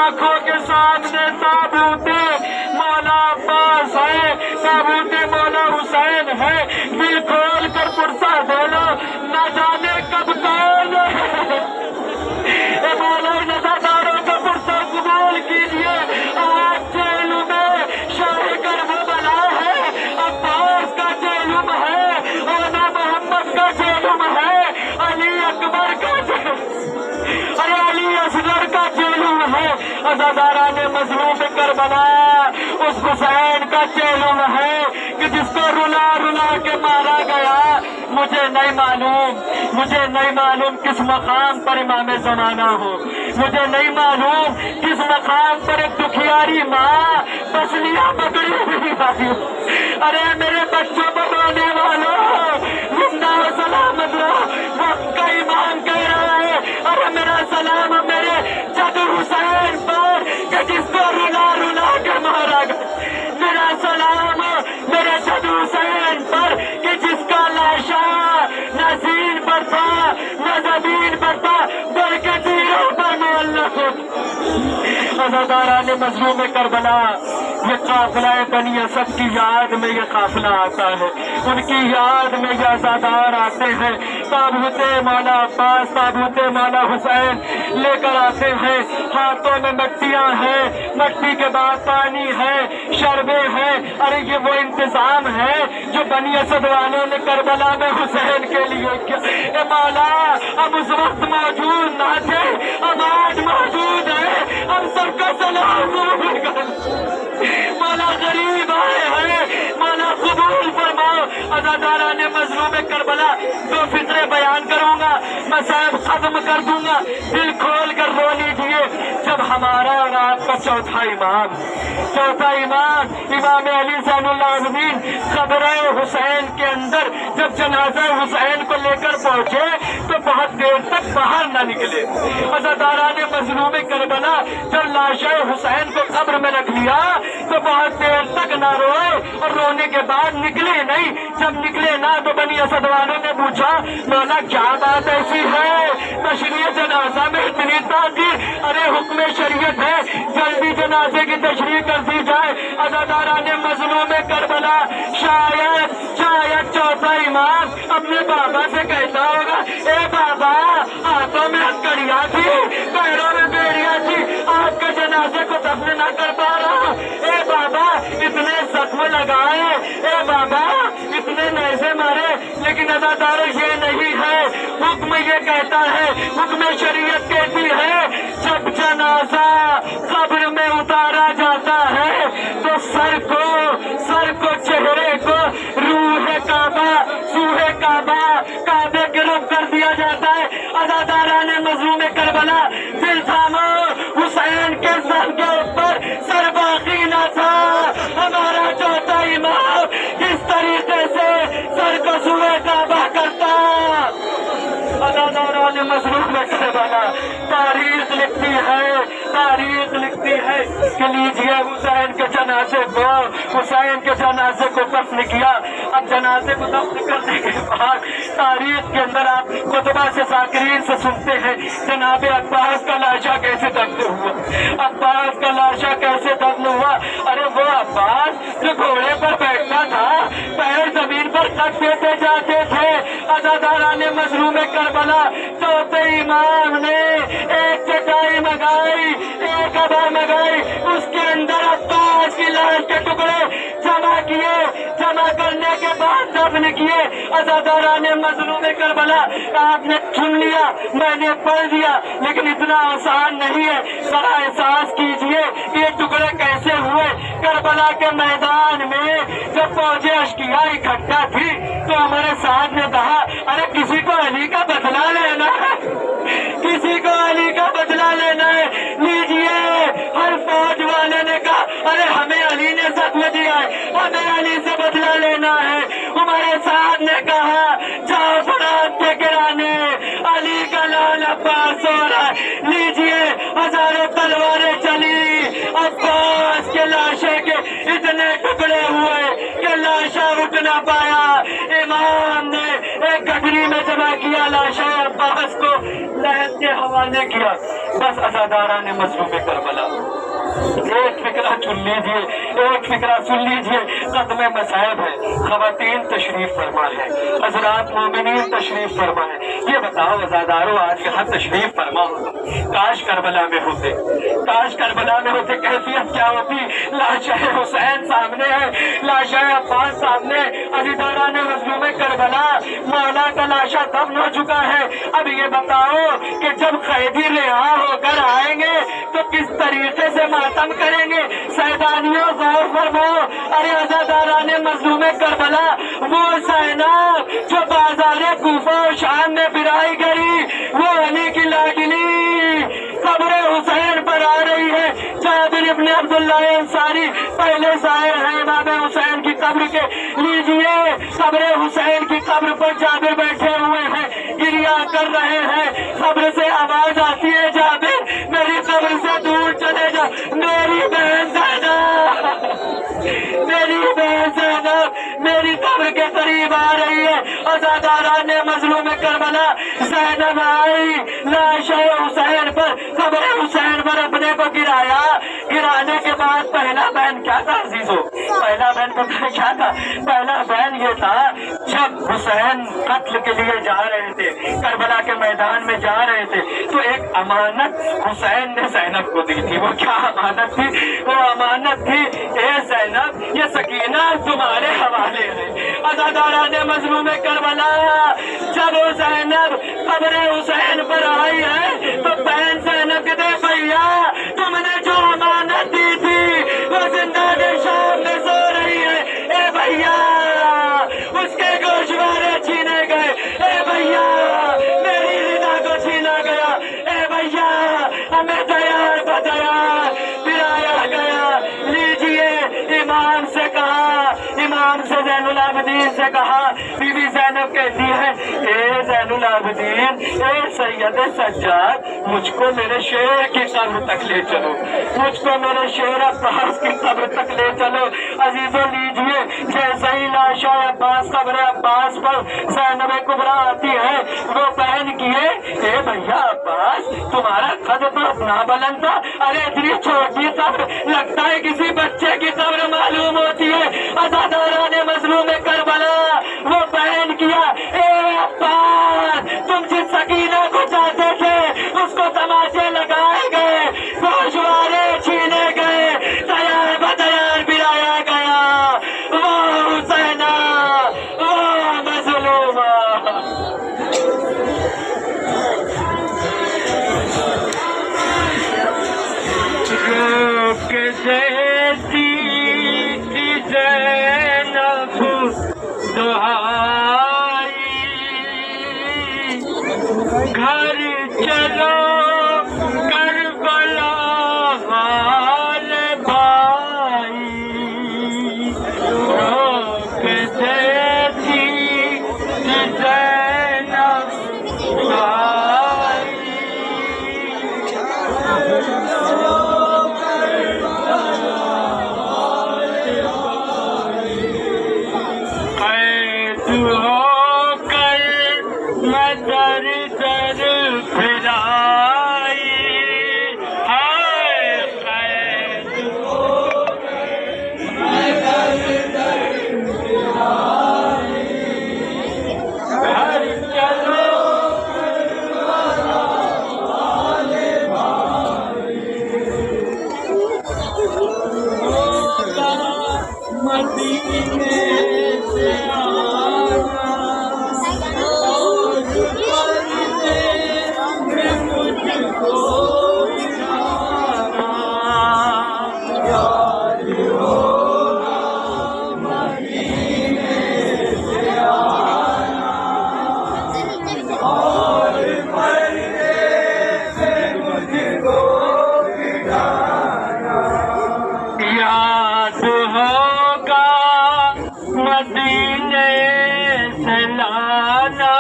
आंखों के सामने ताबूत मौला अब्बास है, ताबूत मौला हुसैन है। दिल खोल कर पुरसा दे लो, न जाने कब कौन मौला नजादारों का पुरसा कबूल कीजिए। आज जेलू में शाह करबला है, अब्बास का जेलुम है, ओना मोहम्मद का जेलुम है, अली अकबर का अरे अली असगर का जेलुम है, अज़ादारान मज़लूम करबला उस हुसैन का जेलुम है कि जिसको रुला रुला के मारा गया। मुझे नहीं मालूम किस मकाम पर इमाम ज़माना हो, मुझे नहीं मालूम किस मकाम पर एक दुखियारी माँ बसलियाँ पकड़ी हुई आई। अरे मेरे बच्चों पर रोने वालों, जिंदा और सलामत रहो, वक्त का इमाम कह रहा है। अरे मेरा सलाम मेरे जद हुसैन पर कि जिसको रुला रुला के मारा गया। मेरा सलाम मेरे जद हुसैन पर कि जिसका लाशा न ज़ीन पर था न ज़मीन पर था, बल्कि तीरों पर मुअल्लक़ हो। अज़ादाराने मज़लूम करबला, ये काफिला बनी असद की याद में ये काफिला आता है, उनकी याद में ये अज़ादार आते हैं। ताबूत मौला अब्बास, ताबूत मौला हुसैन लेकर आते हैं। हाथों में मट्टियाँ हैं, मट्टी के बाद पानी है, शरबे हैं। अरे ये वो इंतजाम है जो बनी असद वालों ने करबला में हुसैन के लिए किया। ए मौला, अब उस वक्त मौजूद ना थे, अब आज मौजूद है, हम सबका सलाम कबूल कर। मौला गरीब आए हैं, मौला कबूल फरमाओ। अज़ादाराने मज़लूम करबला दो फिक्रे बयान करूंगा, मसाइब खत्म कर दूंगा। दिल खोल कर रो लीजिए। जब हमारा और आपका चौथा इमाम इमाम अली ज़ैनुल आबिदीन क़ब्र हुसैन के अंदर जब जनाजा हुसैन को लेकर पहुंचे तो बहुत देर तक बाहर न निकले। अज़ादाराने मज़लूम करबला जब लाशा हुसैन को कब्र में रख लिया तो बहुत देर तक न रोए, और रोने के बाद निकले नहीं। जब निकले ना तो बनी असद वालों ने पूछा, मौला क्या बात ऐसी है, तशरीह जनाजा में इतनी ताक़ीर? अरे हुक्म शरीयत है, जल्दी जनाजे की तशरीह कर दी जाए। अज़ादाराने मज़लूम करबला शायद चौथा इमाम अपने बाबा से कहता होगा, ए बाबा, हाथों में हथकड़ियाँ थी, पैरों में बेड़ियाँ थी, आपके जनाजे को दफन न कर पा रहा। ए बाबा, इतने जख्म लगाए, ए बाबा, इतने नैज़े मारे, लेकिन अज़ादार ये नहीं है। हुक्म ये कहता है, हुक्म शरीयत कहती है, जब जनाजा कब्र में उतारा जाता है तो सर को चेहरे को रूह काबा सूहे काबे के रुख कर दिया जाता है। अज़ादाराने मज़लूम करबला, दिल थामो, हुसैन के सर के ऊपर सर बाकी न था। हमारा चौथा इमाम किस तरीके से सर को सूहे काबा करता। अज़ादाराने मज़लूम करबला तारीख लिखती है कि लीजिए हुसैन के जनाजे को दफन किया। अब जनाजे को दफन करने के बाद तारीख के अंदर आप खुतबा से ज़ाकिरीन से सुनते हैं, जनाब अब्बास का लाशा कैसे दफन हुआ, अब्बास का लाशा कैसे दफन हुआ। अरे वो अब्बास जो घोड़े पर बैठता था, पैर जमीन पर कट देते जाते थे। अज़ादाराने मज़लूम करबला चौथे इमाम ने एक चटाई मंगाई, एक अबा मंगाई, उसके अंदर अब्बास की लाश के टुकड़े जमा करने के बाद दफन किए। अज़ादाराने मज़लूम करबला, आपने सुन लिया, मैंने पढ़ दिया, लेकिन इतना आसान नहीं है। जरा एहसास कीजिए ये टुकड़े कैसे हुए। करबला के मैदान में जब फौजे अश्किया इकट्ठा थी तो हमारे साथ ने कहा, अरे किसी को अली का बदला लेना है, किसी को अली का बदला लेना है, लीजिए। हर फौज वाले ने कहा, अरे हमें अली ने जख्म दिया है, हमें अली से बदला लेना है। हमारे साथ ने कहा, जाओ फरात के गिराने, अली का लाल अब्बास हो रहा है, लीजिए। हजारों तलवारें चली, अब्बास के लाशे के इतने टुकड़े हुए कि लाशा उठ ना पाया। इमाम ने एक गठरी में जमा किया लाशा अब्बास को, لہد کے حوالے کیا. بس عزاداران مظلوم کربلا ایک فکرہ چن لیجئے, ایک فکرہ سن لیجئے. قدم مصائب ہے, خواتین تشریف فرما ہے, حضرات مومنین تشریف فرما ہے. یہ بتاؤ عزاداروں آج یہاں تشریف فرما ہو, کاش کربلا میں ہوتے, کاش کربلا میں ہوتے. کیفیت کیا ہوتی؟ لاشہ حسین سامنے ہے, لاشہ عباس سامنے, عزیزاران مظلوم کربلا, مولا کا لاشا دفن ہو چکا ہے. اب یہ بتاؤ کہ جب قیدی رہا ہو کر آئیں گے تو کس طریقے سے ماتم کریں گے؟ سیدانیوں غور فرماؤ. ارے عزاداران مظلوم کربلا, وہ زینب جو بازار کوفہ و شام میں برائی گئی, وہ علی کی لاڈلی قبر حسین پر آ رہی ہے. جابر ابن عبداللہ انصاری پہلے ظاہر ہے امام حسین کی قبر کے. لیجئے قبر حسین کی قبر پر جابر بیٹھے ہوئے ہیں, گریا کر رہے ہیں. قبر سے آواز آتی ہے, جابر میری قبر سے دور چلے جا. میری بہن زینب, میری بہن زینب میری قبر کے قریب آ رہی ہے. عزاداران مظلوم کربلا, زینب آئی, لاشہ حسین پر, قبر حسین پر اپنے کو گرایا. گرانے کے بعد پہلا بین کیا تھا عزیزو؟ پہلا بین کو کیا تھا؟ پہلا بین یہ تھا جب حسین قتل کے لیے جا رہے تھے, کربلا کے میدان میں جا رہے تھے, تو ایک امانت حسین نے زینب کو دی تھی. وہ کیا امانت تھی؟ وہ امانت تھی, اے زینب یہ سکینہ تمہارے حوالے ہے. عزاداران مظلوم کربلا, جب وہ زینب قبر حسین پر آئی ہے تو بہن زینب کے دے بھیا تم نے جو امانت دی تھی وہ زندان شام میں سو رہی ہے. اے بھیا اس کے گوشوارے چھینے گئے. اے بھیا میری رضا کو چھینا گیا. اے بھیا ہمیں تیار بتایا پھرایا گیا. لیجئے امام سے کہا, امام سے زین العابدین سے کہا. بی بی زینب کہتی ہے, اے زین العابدین, اے سید سجاد, مجھ کو میرے شیر کی قبر تک لے چلو, مجھ کو میرے شیر عباس کی قبر تک لے چلو. عزیزوں لیجئے, جیسے ہی لاشہ عباس قبر عباس پر زینب کبریٰ آتی ہے, وہ بہن کیے, اے بھیا عباس تمہارا قد تو اتنا بلند تھا, ارے اتنی چھوٹی قبر, لگتا ہے کسی بچے کی قبر معلوم ہوتی ہے. عزاداران مظلوم کربلا, وہ بہن کیا, اے عباس تم جس سکینہ کو چاہتے تھے اس کو تماچے لگائے گئے, گوشوارے چھینے گئے, تیار بتیار گرایا گیا. وہ حسینہ, وہ مظلومہ. روک دیتی تھی زینب دہائی, گھر چلو کربلا والے بھائی. روک دیتی تھی زینب دہائی, قید ہو کر میں در در پھرائی. ہائے قید ہو کر میں در در پھرائی, گھر چلو کربلا والے بھائی. مدینے سے آنا اور پردے میں مجھ کو جانا, یاد ہوگا مدینے سے آنا اور پردے میں مجھ کو جانا. یاد ہوگا مدینے سے لانا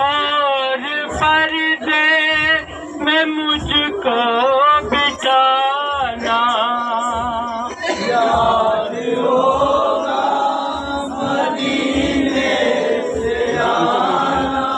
اور پردے میں مجھ کو بٹھانا. یاد ہوگا مدینے سے آنا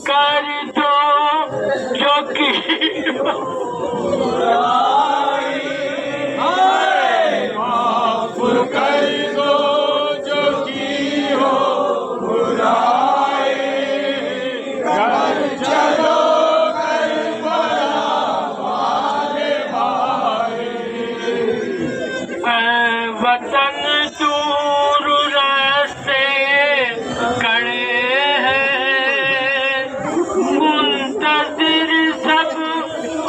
कर दो जो की माफ कर दो जो की हो बुराई, घर चलो करबला वाले भाई। वतन दूर रास्ते खड़े हैं, मुंतजिर सब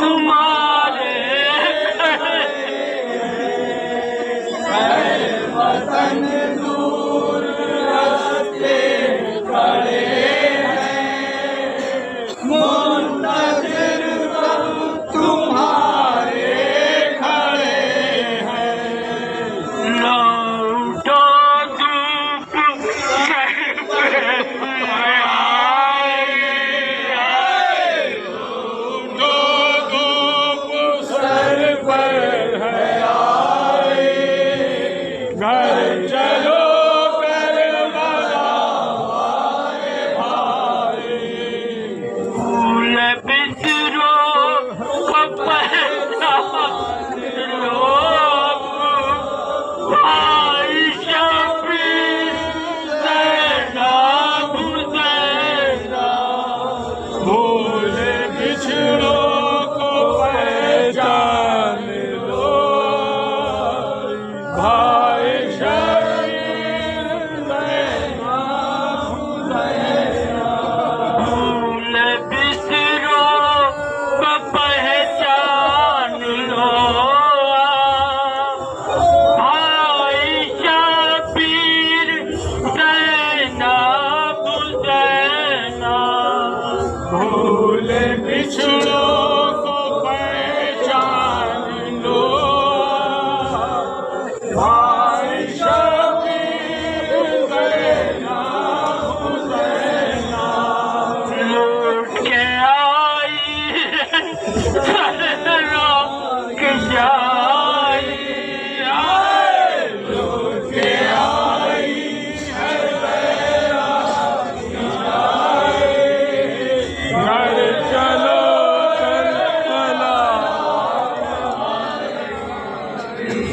तुम्हारे वतन दूर रास्ते खड़े हैं, मुंतजिर सब तुम्हारे खड़े हैं। लौटो धूप सर पे आई, दो धूप सर पर है आई, घर चलो करबला वाले भाई। फूल बिसरो को पहचान लो, भाई शबीर ज़ैनब हुसैना। भूल बिछड़ों को पहचान लो, भाई शबीर ज़ैनब हुसैना। फूल बिसरो को पहचान लो, भाई शबीर ज़ैनब हुसैना। भूल बिछड़ों